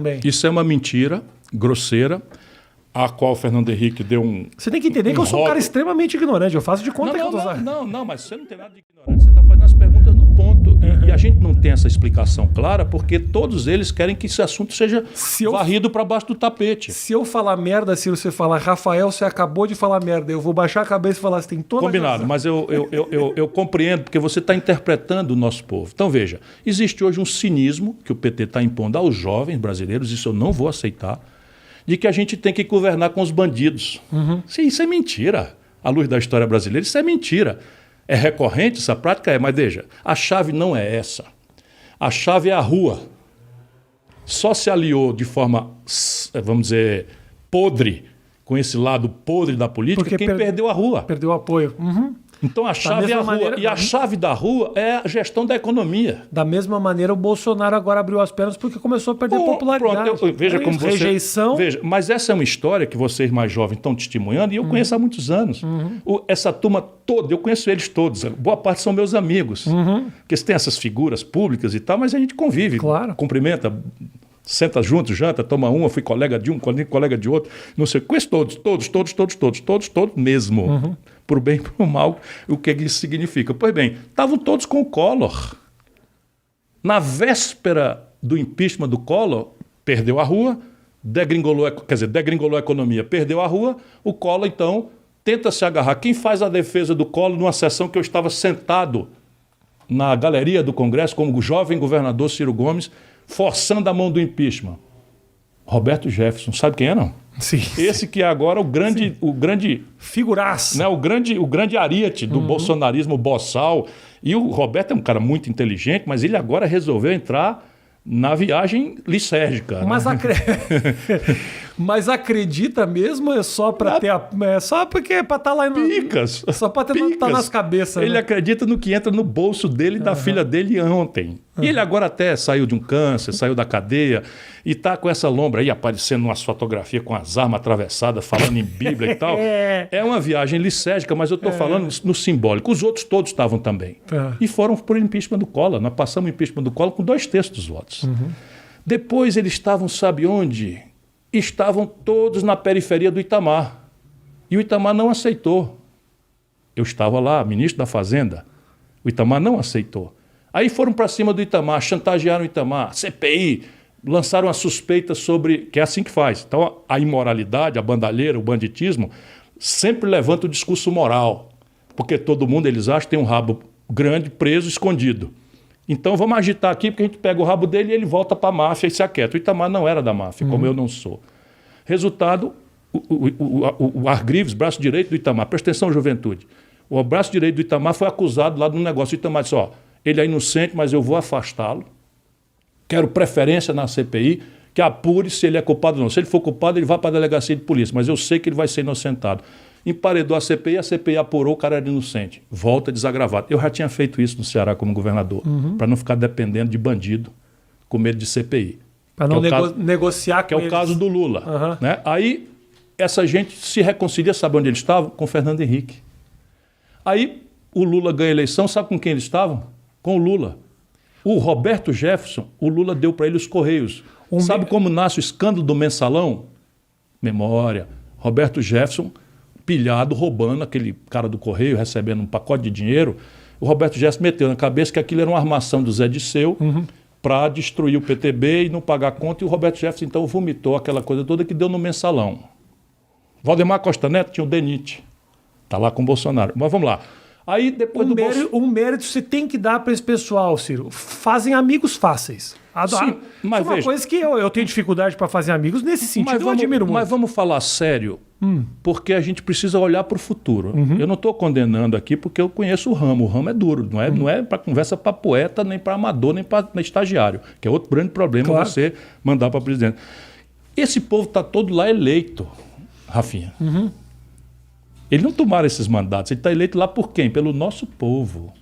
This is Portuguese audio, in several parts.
Bem. Isso é uma mentira grosseira, a qual o Fernando Henrique deu um... Você tem que entender que eu sou um cara extremamente ignorante. Eu faço de conta que eu tô... Não, mas você não tem nada de ignorante. Você está fazendo as perguntas no ponto. E a gente não tem essa explicação clara porque todos eles querem que esse assunto seja varrido para baixo do tapete. Se eu falar merda, se você falar, Rafael, você acabou de falar merda, eu vou baixar a cabeça e falar, você tem toda Combinado, mas eu compreendo porque você está interpretando o nosso povo. Então veja, existe hoje um cinismo que o PT está impondo aos jovens brasileiros, isso eu não vou aceitar, de que a gente tem que governar com os bandidos. Isso é mentira. À luz da história brasileira, isso é mentira. É recorrente essa prática? Mas veja, a chave não é essa. A chave é a rua. Só se aliou de forma, vamos dizer, podre, com esse lado podre da política, porque quem perdeu a rua. Perdeu o apoio. Então a chave é a rua. E a chave da rua é a gestão da economia. Da mesma maneira, o Bolsonaro agora abriu as pernas porque começou a perder popularidade. Pronto, veja como você... Rejeição. Veja, mas essa é uma história que vocês mais jovens estão testemunhando e eu conheço há muitos anos. Essa turma toda, eu conheço eles todos. Boa parte são meus amigos. Porque você tem essas figuras públicas e tal, mas a gente convive. Claro. Cumprimenta, senta junto, janta, toma uma, fui colega de um, colega de outro. Não sei, conheço todos mesmo. Por bem e por mal, o que isso significa? Pois bem, estavam todos com o Collor. Na véspera do impeachment do Collor, perdeu a rua, degringolou a economia, perdeu a rua, o Collor, então, tenta se agarrar. Quem faz a defesa do Collor numa sessão que eu estava sentado na galeria do Congresso, como o jovem governador Ciro Gomes, forçando a mão do impeachment? Roberto Jefferson. Sabe quem é, não? Sim. Esse que é agora o grande figuraça, né, o grande ariete do bolsonarismo boçal. E o Roberto é um cara muito inteligente, mas ele agora resolveu entrar na viagem lisérgica. Mas, né? Mas acredita mesmo? É só para ter é só porque é para estar lá Picas. Só para estar nas cabeças. Ele acredita no que entra no bolso dele e da filha dele ontem. E ele agora até saiu de um câncer, saiu da cadeia e está com essa lombra aí aparecendo umas fotografias com as armas atravessadas, falando em Bíblia e tal. É uma viagem lisérgica, mas eu estou falando no simbólico. Os outros todos estavam também. E foram por impeachment do Collor. Nós passamos o impeachment do Collor com 2/3 dos votos. Depois eles estavam, sabe onde? Estavam todos na periferia do Itamar. E o Itamar não aceitou. Eu estava lá, ministro da Fazenda. O Itamar não aceitou. Aí foram para cima do Itamar, chantagearam o Itamar, CPI, lançaram a suspeita sobre... Que é assim que faz. Então, a imoralidade, a bandalheira, o banditismo, sempre levanta o discurso moral. Porque todo mundo, eles acham, tem um rabo grande, preso, escondido. Então vamos agitar aqui, porque a gente pega o rabo dele e ele volta para a máfia e se aquieta. O Itamar não era da máfia, como eu não sou. Resultado, o Argrives, braço direito do Itamar, presta atenção, juventude. O braço direito do Itamar foi acusado lá de um negócio. O Itamar disse, ele é inocente, mas eu vou afastá-lo. Quero preferência na CPI, que apure se ele é culpado ou não. Se ele for culpado, ele vai para a delegacia de polícia, mas eu sei que ele vai ser inocentado. Emparedou a CPI apurou, o cara era inocente. Volta desagravado. Eu já tinha feito isso no Ceará como governador, para não ficar dependendo de bandido, com medo de CPI. Para não negociar com que é o caso do Lula. Né? Aí, essa gente se reconcilia, sabe onde eles estavam? Com Fernando Henrique. Aí, o Lula ganha a eleição, sabe com quem eles estavam? Com o Lula. O Roberto Jefferson, o Lula deu para ele os Correios. Sabe como nasce o escândalo do Mensalão? Memória. Roberto Jefferson... pilhado, roubando, aquele cara do Correio, recebendo um pacote de dinheiro. O Roberto Jefferson meteu na cabeça que aquilo era uma armação do Zé Disseu para destruir o PTB e não pagar conta. E o Roberto Jefferson, então, vomitou aquela coisa toda que deu no Mensalão. Valdemar Costa Neto tinha o DENIT. Está lá com o Bolsonaro. Mas vamos lá. Aí, depois um mérito você tem que dar para esse pessoal, Ciro. Fazem amigos fáceis. Sim, mas é uma coisa que eu tenho dificuldade para fazer amigos nesse sentido, eu admiro muito. Mas vamos falar sério, porque a gente precisa olhar para o futuro. Eu não estou condenando aqui porque eu conheço o ramo é duro, não é para conversa para poeta, nem para amador, nem para estagiário, que é outro grande problema você mandar para presidente. Esse povo está todo lá eleito, Rafinha. Eles não tomaram esses mandatos, ele está eleito lá por quem? Pelo nosso povo.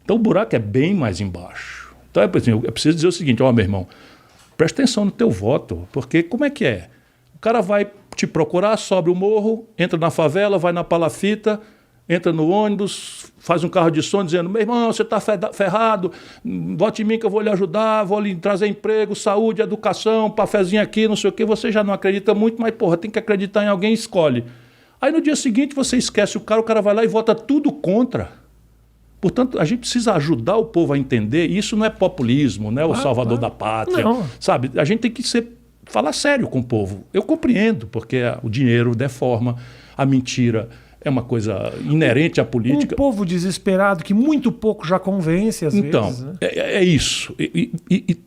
Então o buraco é bem mais embaixo. Então eu preciso dizer o seguinte, meu irmão, presta atenção no teu voto, porque como é que é? O cara vai te procurar, sobe o morro, entra na favela, vai na palafita, entra no ônibus, faz um carro de som dizendo, meu irmão, você está ferrado, vote em mim que eu vou lhe ajudar, vou lhe trazer emprego, saúde, educação, cafezinho aqui, não sei o quê. Você já não acredita muito, mas, porra, tem que acreditar em alguém, escolhe. Aí no dia seguinte você esquece o cara vai lá e vota tudo contra. Portanto, a gente precisa ajudar o povo a entender, e isso não é populismo, não é o salvador da pátria, sabe? A gente tem que falar sério com o povo. Eu compreendo, porque o dinheiro deforma, a mentira é uma coisa inerente à política. Um povo desesperado que muito pouco já convence às vezes. Então, Né? é isso.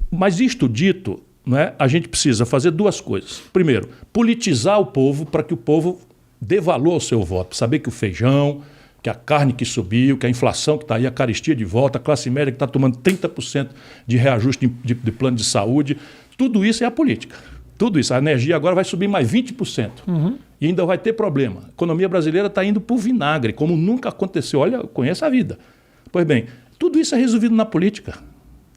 Mas isto dito, não é? A gente precisa fazer duas coisas. Primeiro, politizar o povo para que o povo dê valor ao seu voto. Saber que o feijão, que a carne que subiu, que a inflação que está aí, a carestia de volta, a classe média que está tomando 30% de reajuste de plano de saúde, tudo isso é a política. Tudo isso. A energia agora vai subir mais 20%. E ainda vai ter problema. A economia brasileira está indo para o vinagre, como nunca aconteceu. Olha, eu conheço a vida. Pois bem, tudo isso é resolvido na política.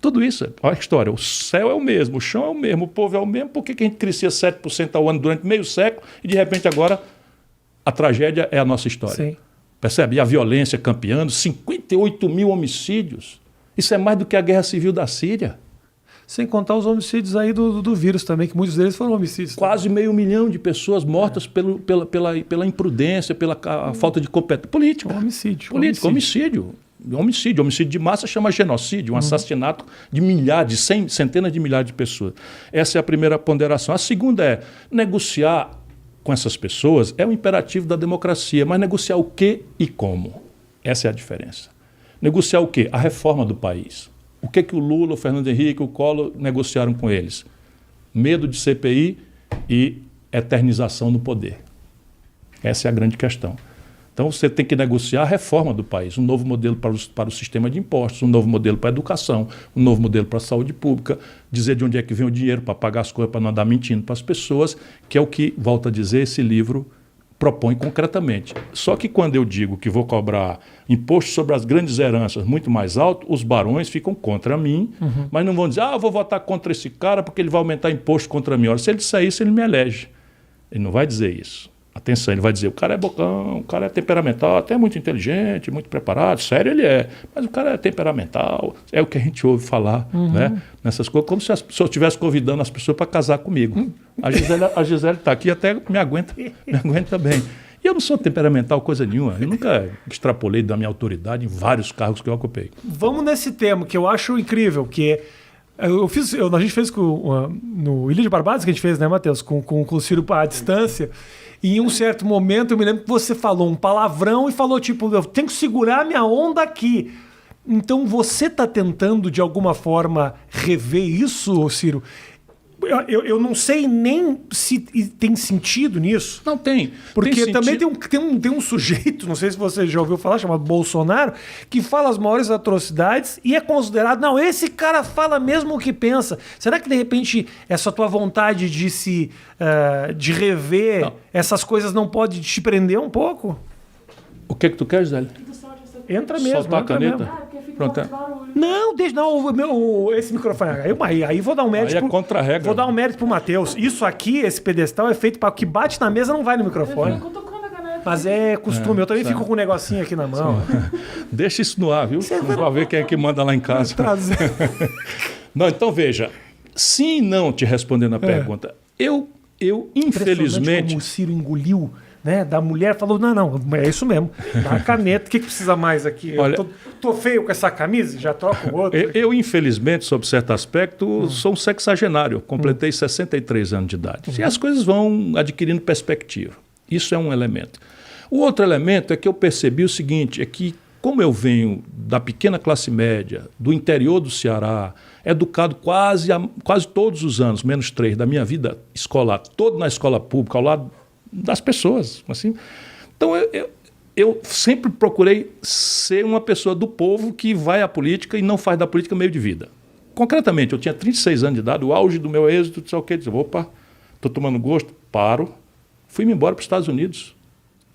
Tudo isso. Olha a história. O céu é o mesmo, o chão é o mesmo, o povo é o mesmo. Por que a gente crescia 7% ao ano durante meio século e, de repente, agora a tragédia é a nossa história? Sim. Percebe? E a violência campeando, 58 mil homicídios. Isso é mais do que a guerra civil da Síria. Sem contar os homicídios aí do vírus também, que muitos deles foram homicídios. Quase 500 mil de pessoas mortas pela imprudência, pela falta de competência. Política. Homicídio de massa chama genocídio, um assassinato de milhares, centenas de milhares de pessoas. Essa é a primeira ponderação. A segunda é negociar com essas pessoas é um imperativo da democracia, mas negociar o que e como. Essa é a diferença. Negociar o quê? A reforma do país. O que o Lula, o Fernando Henrique, o Collor negociaram com eles? Medo de CPI e eternização no poder. Essa é a grande questão. Então você tem que negociar a reforma do país, um novo modelo para o sistema de impostos, um novo modelo para a educação, um novo modelo para a saúde pública, dizer de onde é que vem o dinheiro para pagar as coisas, para não andar mentindo para as pessoas, que é o que, volto a dizer, esse livro propõe concretamente. Só que quando eu digo que vou cobrar imposto sobre as grandes heranças muito mais alto, os barões ficam contra mim, mas não vão dizer, eu vou votar contra esse cara porque ele vai aumentar imposto contra mim. Ora, se ele disser isso, ele me elege. Ele não vai dizer isso. Atenção, ele vai dizer, o cara é bocão, o cara é temperamental, até muito inteligente, muito preparado, sério ele é, mas o cara é temperamental, é o que a gente ouve falar, né, nessas coisas, como se eu estivesse convidando as pessoas para casar comigo. A Gisele está aqui e até me aguenta bem. E eu não sou temperamental coisa nenhuma, eu nunca extrapolei da minha autoridade em vários cargos que eu ocupei. Vamos nesse tema que eu acho incrível, que é a gente fez no Ilha de Barbados, que a gente fez, né, Matheus, com o Ciro à distância. E em um certo momento eu me lembro que você falou um palavrão e falou tipo, eu tenho que segurar minha onda aqui. Então você está tentando de alguma forma rever isso, Ciro? Eu não sei nem se tem sentido nisso. Não tem. Porque também tem um sujeito, não sei se você já ouviu falar, chamado Bolsonaro, que fala as maiores atrocidades e é considerado, não, esse cara fala mesmo o que pensa. Será que de repente essa tua vontade de rever essas coisas não pode te prender um pouco? O que tu quer, Zé? Entra mesmo. Soltar a caneta? Pronto. Não, deixa esse microfone. Aí vou dar um mérito. Aí é contra a regra. Vou dar um mérito pro Matheus. Isso aqui, esse pedestal, é feito para o que bate na mesa não vai no microfone. Mas é costume. Eu também fico com um negocinho aqui na mão. Deixa isso no ar, viu? Para ver quem é que manda lá em casa. Não, então veja. Sim e não te respondendo a pergunta. Eu infelizmente. Como o Ciro engoliu. Né, da mulher falou, não, é isso mesmo. Dá a caneta, o que precisa mais aqui? Olha, eu tô feio com essa camisa, já troco outro. Eu, infelizmente, sob certo aspecto, sou um sexagenário. Completei 63 anos de idade. E as coisas vão adquirindo perspectiva. Isso é um elemento. O outro elemento é que eu percebi o seguinte, é que como eu venho da pequena classe média, do interior do Ceará, educado quase todos os anos, menos 3, da minha vida escolar, todo na escola pública, ao lado das pessoas, assim. Então eu sempre procurei ser uma pessoa do povo que vai à política e não faz da política meio de vida. Concretamente, eu tinha 36 anos de idade, o auge do meu êxito, disse, ok, disse, opa, estou tomando gosto, paro, fui-me embora para os Estados Unidos,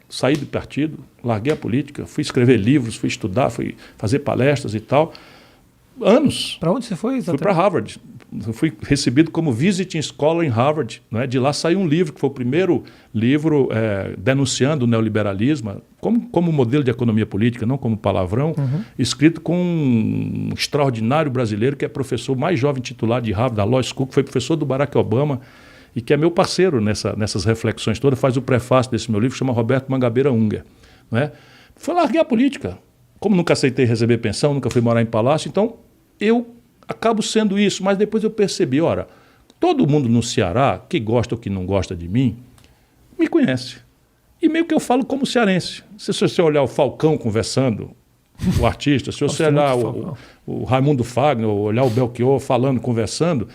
saí do partido, larguei a política, fui escrever livros, fui estudar, fui fazer palestras e tal, anos. Para onde você foi Fui exatamente? para Harvard. Eu fui recebido como visiting scholar em Harvard. Né? De lá saiu um livro, que foi o primeiro livro denunciando o neoliberalismo, como modelo de economia política, não como palavrão, escrito com um extraordinário brasileiro, que é professor mais jovem titular de Harvard, da Law School, que foi professor do Barack Obama, e que é meu parceiro nessas reflexões todas, faz o prefácio desse meu livro, chama Roberto Mangabeira Unger. Né? Foi larguei a política. Como nunca aceitei receber pensão, nunca fui morar em palácio, então eu acabo sendo isso. Mas depois eu percebi, ora, todo mundo no Ceará, que gosta ou que não gosta de mim, me conhece. E meio que eu falo como cearense. Se você olhar o Falcão conversando, o artista, se você olhar o Raimundo Fagner, ou olhar o Belchior falando, conversando,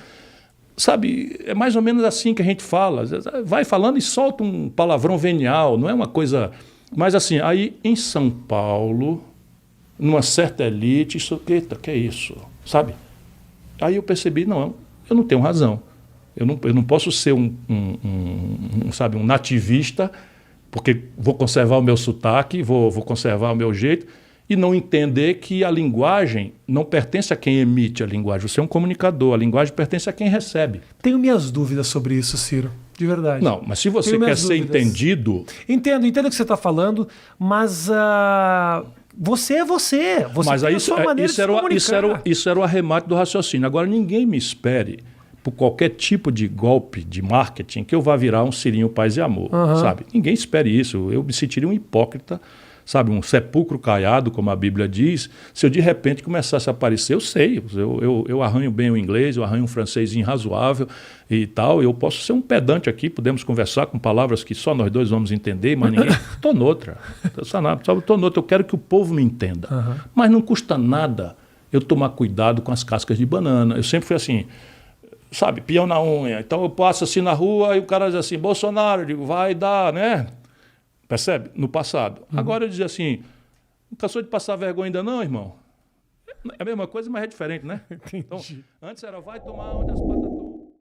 sabe, é mais ou menos assim que a gente fala. Vai falando e solta um palavrão venial, não é uma coisa... Mas assim, aí em São Paulo, numa certa elite, isso, eita, que é isso? Sabe? Aí eu percebi, não, eu não tenho razão. Eu não posso ser sabe, um nativista, porque vou conservar o meu sotaque, vou conservar o meu jeito, e não entender que a linguagem não pertence a quem emite a linguagem. Você é um comunicador, a linguagem pertence a quem recebe. Tenho minhas dúvidas sobre isso, Ciro. De verdade. Não, mas se você quer ser entendido... Entendo o que você está falando, mas você é você. Você mas tem a sua maneira de se comunicar. Isso era o arremate do raciocínio. Agora, ninguém me espere, por qualquer tipo de golpe de marketing, que eu vá virar um Cirinho Paz e Amor, sabe? Ninguém espere isso. Eu me sentiria um hipócrita, sabe, um sepulcro caiado, como a Bíblia diz, se eu de repente começasse a aparecer. Eu sei, eu arranho bem o inglês, eu arranho um francesinho razoável e tal, eu posso ser um pedante aqui, podemos conversar com palavras que só nós dois vamos entender, mas ninguém... Estou noutra, eu quero que o povo me entenda, mas não custa nada eu tomar cuidado com as cascas de banana. Eu sempre fui assim, sabe, peão na unha. Então eu passo assim na rua e o cara diz assim, Bolsonaro, eu digo, vai dar, né? Percebe? No passado. Agora eu dizia assim, não cansou de passar vergonha ainda não, irmão? É a mesma coisa, mas é diferente, né? Então, antes era vai tomar onde as patas...